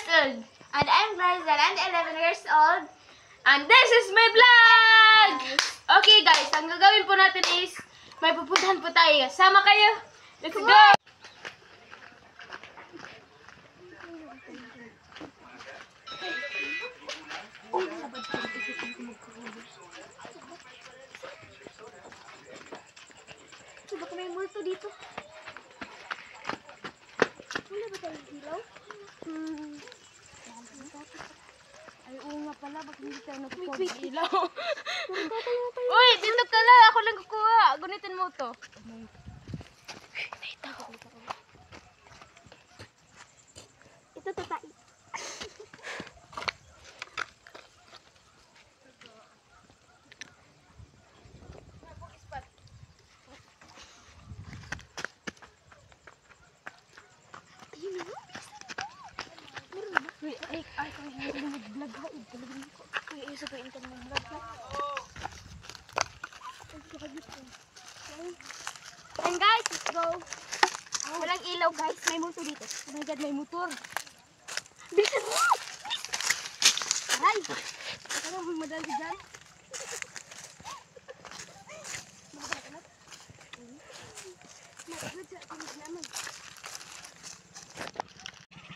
years old. And I'm Glyza, and I'm 11 years old. And this is my vlog! Okay guys, ang gagawin po natin is, may pupuntahan po tayo. Sama kayo! Let's go! Baka may multo dito. Wala ba tayong ilaw? Ay, oo nga pala. Bakit hindi tayo nagpapag-ilaw? Uy, dito ka lang. Ako lang kukuha. Gunitin mo to. Ito tatay. Ay, kung hindi mo mag-vlog ha, talagang ko. Kuya, isa ko yung tanong vlog ha. And guys, let's go. Walang ilaw guys, may motor dito. Oh my god, may motor. Bilisan mo! Aray! Baka naman madali dyan.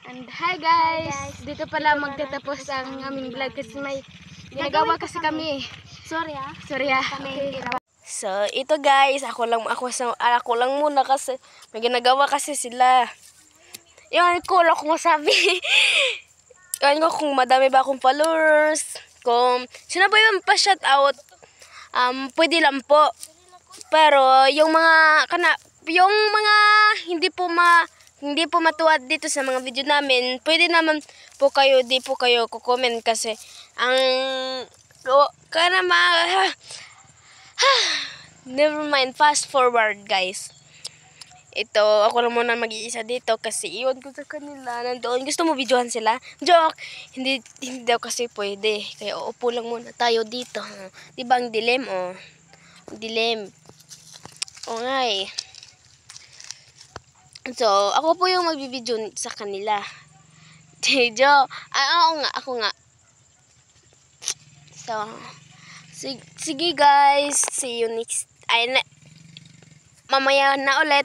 And hi guys! Dito pala magtatapos ang aming vlog kasi may ginagawa kasi kami. Sorry ha. Sorry ah. Kami ilaw. So, ito guys, ako lang muna kasi may ginagawa kasi sila. Yung ko lang kung masabi. Yung ko kung madami ba akong followers. Kung sino ba yung pa-shout out, pwede lang po. Pero yung mga hindi po matuwad dito sa mga video namin, pwede naman po kayo, di po kayo kukomment kasi ang never mind, fast forward guys. Ito, ako lang muna mag-iisa dito kasi iwan ko sa kanila. Nandoon, gusto mo videohan sila? Joke! Hindi daw kasi pwede. Kaya uupo lang muna tayo dito. Diba ang dilim? Oh. Dilim. O nga eh. So, ako po yung magbibideo sa kanila. Jo, ako nga. So, sige guys. See you next. Mamaya na ulit.